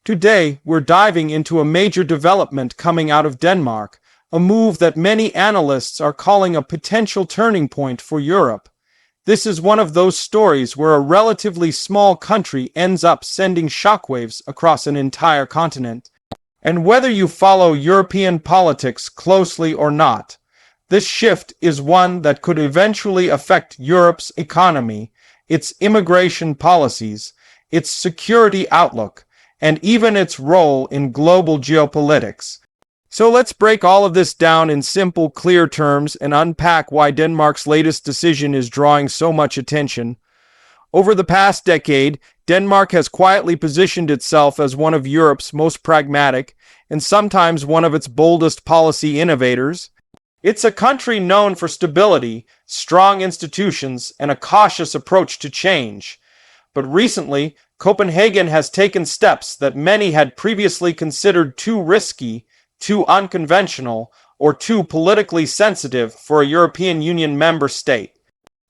Today, we're diving into a major development coming out of Denmark, a move that many analysts are calling a potential turning point for Europe. This is one of those stories where a relatively small country ends up sending shockwaves across an entire continent. And whether you follow European politics closely or not, this shift is one that could eventually affect Europe's economy, its immigration policies, its security outlook, and even its role in global geopolitics. So let's break all of this down in simple, clear terms and unpack why Denmark's latest decision is drawing so much attention. Over the past decade, Denmark has quietly positioned itself as one of Europe's most pragmatic and sometimes one of its boldest policy innovators. It's a country known for stability, strong institutions, and a cautious approach to change. But recently, Copenhagen has taken steps that many had previously considered too risky, too unconventional, or too politically sensitive for a European Union member state.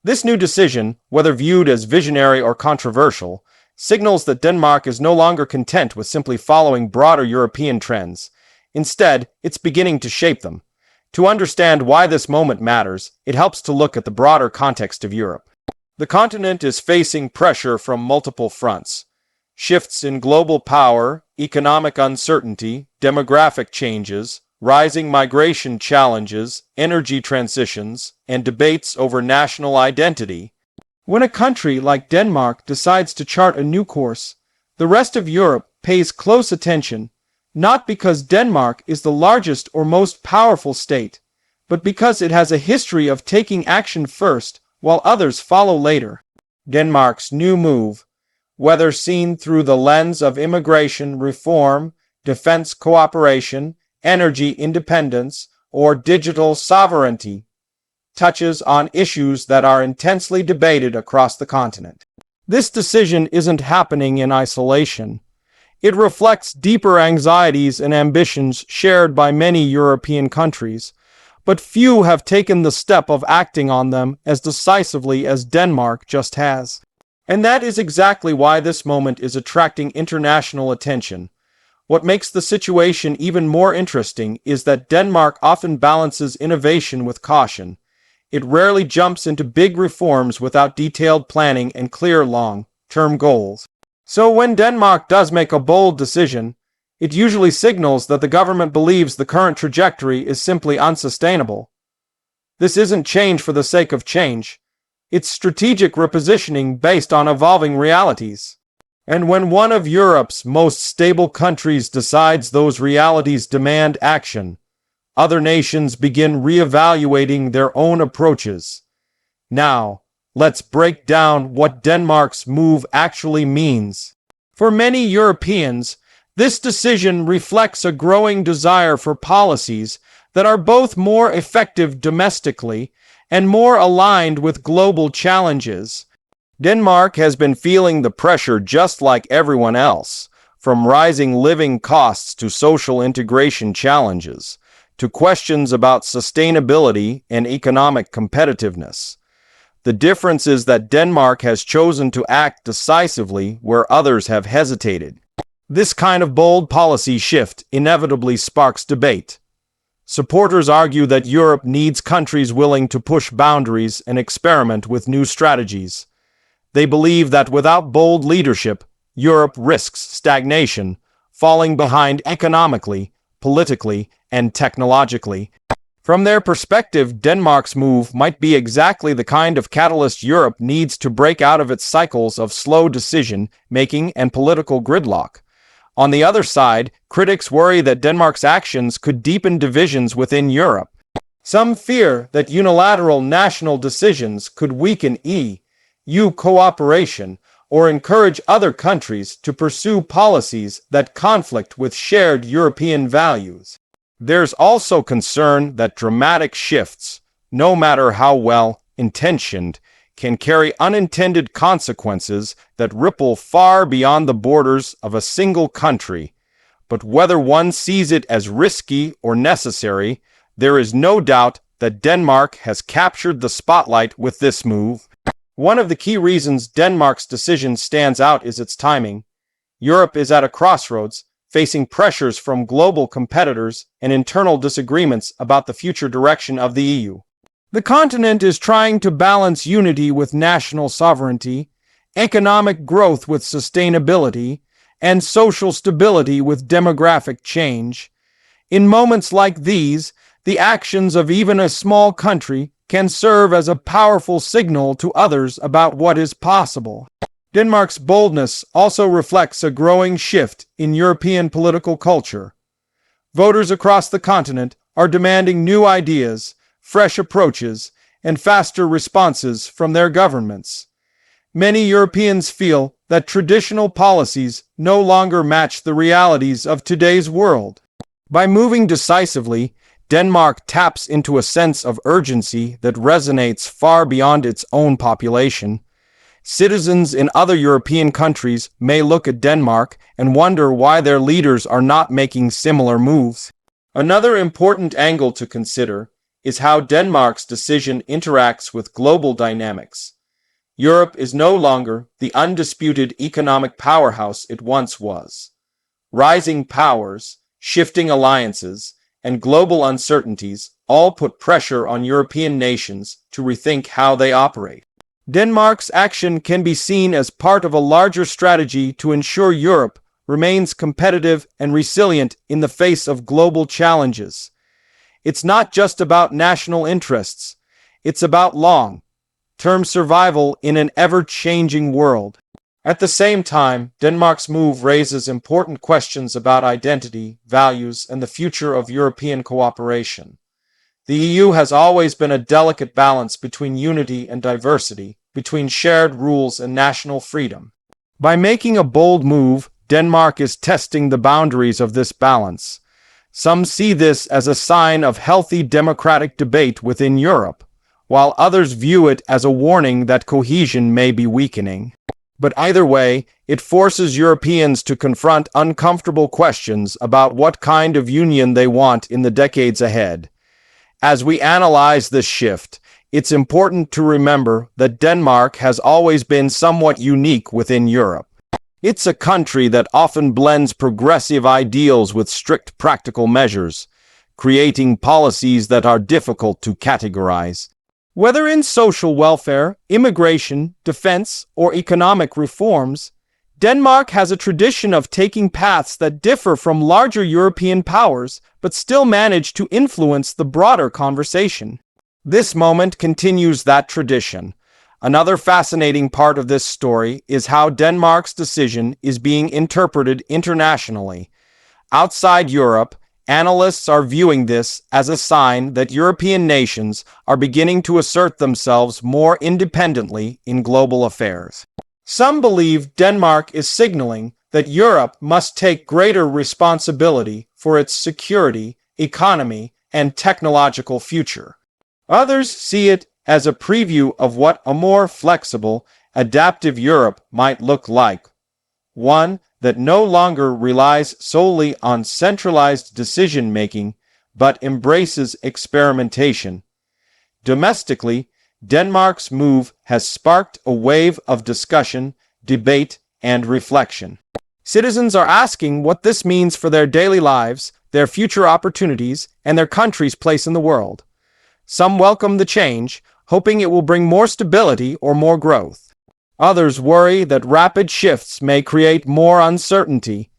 This new decision, whether viewed as visionary or controversial, signals that Denmark is no longer content with simply following broader European trends. Instead, it's beginning to shape them. To understand why this moment matters, it helps to look at the broader context of Europe. The continent is facing pressure from multiple fronts. Shifts in global power, economic uncertainty, demographic changes, rising migration challenges, energy transitions, and debates over national identity. When a country like Denmark decides to chart a new course, the rest of Europe pays close attention, not because Denmark is the largest or most powerful state, but because it has a history of taking action first while others follow later. Denmark's new move, whether seen through the lens of immigration reform, defense cooperation, energy independence, or digital sovereignty, touches on issues that are intensely debated across the continent. This decision isn't happening in isolation. It reflects deeper anxieties and ambitions shared by many European countries, but few have taken the step of acting on them as decisively as Denmark just has. And that is exactly why this moment is attracting international attention. What makes the situation even more interesting is that Denmark often balances innovation with caution. It rarely jumps into big reforms without detailed planning and clear long-term goals. So when Denmark does make a bold decision, it usually signals that the government believes the current trajectory is simply unsustainable. This isn't change for the sake of change. It's strategic repositioning based on evolving realities. And when one of Europe's most stable countries decides those realities demand action, other nations begin reevaluating their own approaches. Now, let's break down what Denmark's move actually means. For many Europeans, this decision reflects a growing desire for policies that are both more effective domestically and more aligned with global challenges. Denmark has been feeling the pressure just like everyone else, from rising living costs to social integration challenges, to questions about sustainability and economic competitiveness. The difference is that Denmark has chosen to act decisively where others have hesitated. This kind of bold policy shift inevitably sparks debate. Supporters argue that Europe needs countries willing to push boundaries and experiment with new strategies. They believe that without bold leadership, Europe risks stagnation, falling behind economically, politically, and technologically. From their perspective, Denmark's move might be exactly the kind of catalyst Europe needs to break out of its cycles of slow decision-making and political gridlock. On the other side, critics worry that Denmark's actions could deepen divisions within Europe. Some fear that unilateral national decisions could weaken EU cooperation or encourage other countries to pursue policies that conflict with shared European values. There's also concern that dramatic shifts, no matter how well intentioned, can carry unintended consequences that ripple far beyond the borders of a single country. But whether one sees it as risky or necessary, there is no doubt that Denmark has captured the spotlight with this move. One of the key reasons Denmark's decision stands out is its timing. Europe is at a crossroads, facing pressures from global competitors and internal disagreements about the future direction of the EU. The continent is trying to balance unity with national sovereignty, economic growth with sustainability, and social stability with demographic change. In moments like these, the actions of even a small country can serve as a powerful signal to others about what is possible. Denmark's boldness also reflects a growing shift in European political culture. Voters across the continent are demanding new ideas, fresh approaches, and faster responses from their governments. Many Europeans feel that traditional policies no longer match the realities of today's world. By moving decisively, Denmark taps into a sense of urgency that resonates far beyond its own population. Citizens in other European countries may look at Denmark and wonder why their leaders are not making similar moves. Another important angle to consider is how Denmark's decision interacts with global dynamics. Europe is no longer the undisputed economic powerhouse it once was. Rising powers, shifting alliances, and global uncertainties all put pressure on European nations to rethink how they operate. Denmark's action can be seen as part of a larger strategy to ensure Europe remains competitive and resilient in the face of global challenges. It's not just about national interests, it's about long-term survival in an ever-changing world. At the same time, Denmark's move raises important questions about identity, values, and the future of European cooperation. The EU has always been a delicate balance between unity and diversity, between shared rules and national freedom. By making a bold move, Denmark is testing the boundaries of this balance. Some see this as a sign of healthy democratic debate within Europe, while others view it as a warning that cohesion may be weakening. But either way, it forces Europeans to confront uncomfortable questions about what kind of union they want in the decades ahead. As we analyze this shift, it's important to remember that Denmark has always been somewhat unique within Europe. It's a country that often blends progressive ideals with strict practical measures, creating policies that are difficult to categorize. Whether in social welfare, immigration, defense, or economic reforms, Denmark has a tradition of taking paths that differ from larger European powers, but still manage to influence the broader conversation. This moment continues that tradition. Another fascinating part of this story is how Denmark's decision is being interpreted internationally. Outside Europe, analysts are viewing this as a sign that European nations are beginning to assert themselves more independently in global affairs. Some believe Denmark is signaling that Europe must take greater responsibility for its security, economy, and technological future. Others see it as a preview of what a more flexible, adaptive Europe might look like. One that no longer relies solely on centralized decision-making, but embraces experimentation. Domestically, Denmark's move has sparked a wave of discussion, debate, and reflection. Citizens are asking what this means for their daily lives, their future opportunities, and their country's place in the world. Some welcome the change, hoping it will bring more stability or more growth. Others worry that rapid shifts may create more uncertainty.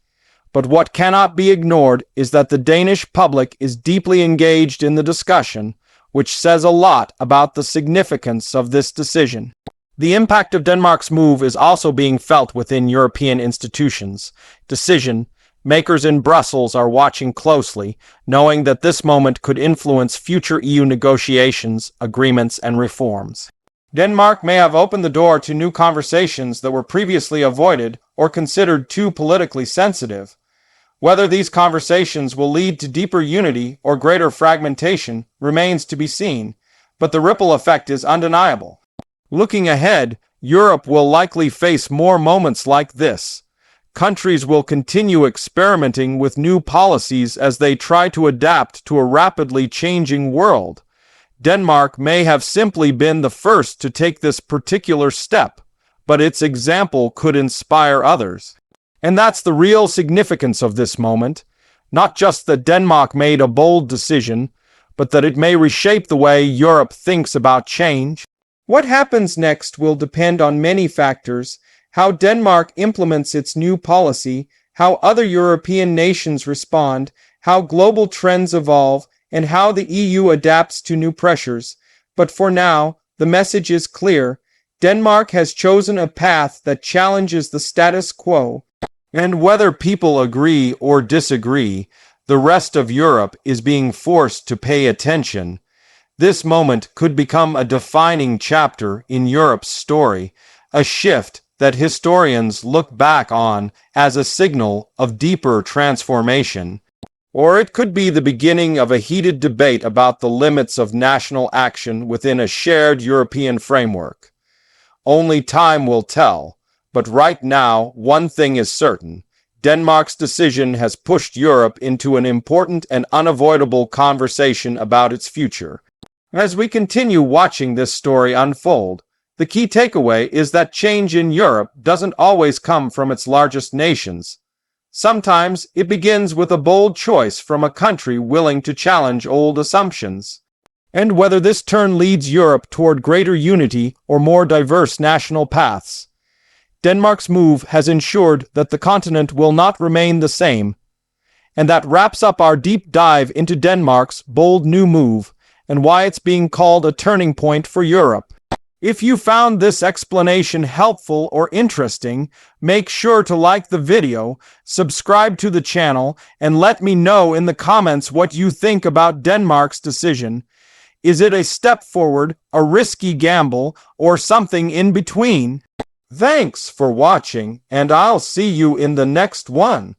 But what cannot be ignored is that the Danish public is deeply engaged in the discussion, which says a lot about the significance of this decision. The impact of Denmark's move is also being felt within European institutions. Decision makers in Brussels are watching closely, knowing that this moment could influence future EU negotiations, agreements, and reforms. Denmark may have opened the door to new conversations that were previously avoided or considered too politically sensitive. Whether these conversations will lead to deeper unity or greater fragmentation remains to be seen, but the ripple effect is undeniable. Looking ahead, Europe will likely face more moments like this. Countries will continue experimenting with new policies as they try to adapt to a rapidly changing world. Denmark may have simply been the first to take this particular step, but its example could inspire others. And that's the real significance of this moment. Not just that Denmark made a bold decision, but that it may reshape the way Europe thinks about change. What happens next will depend on many factors: how Denmark implements its new policy, how other European nations respond, how global trends evolve, and how the EU adapts to new pressures. But for now, the message is clear. Denmark has chosen a path that challenges the status quo. And whether people agree or disagree, the rest of Europe is being forced to pay attention. This moment could become a defining chapter in Europe's story, a shift that historians look back on as a signal of deeper transformation. Or it could be the beginning of a heated debate about the limits of national action within a shared European framework. Only time will tell. But right now, one thing is certain: Denmark's decision has pushed Europe into an important and unavoidable conversation about its future. As we continue watching this story unfold, the key takeaway is that change in Europe doesn't always come from its largest nations. Sometimes it begins with a bold choice from a country willing to challenge old assumptions. And whether this turn leads Europe toward greater unity or more diverse national paths, Denmark's move has ensured that the continent will not remain the same. And that wraps up our deep dive into Denmark's bold new move and why it's being called a turning point for Europe. If you found this explanation helpful or interesting, make sure to like the video, subscribe to the channel, and let me know in the comments what you think about Denmark's decision. Is it a step forward, a risky gamble, or something in between? Thanks for watching, and I'll see you in the next one.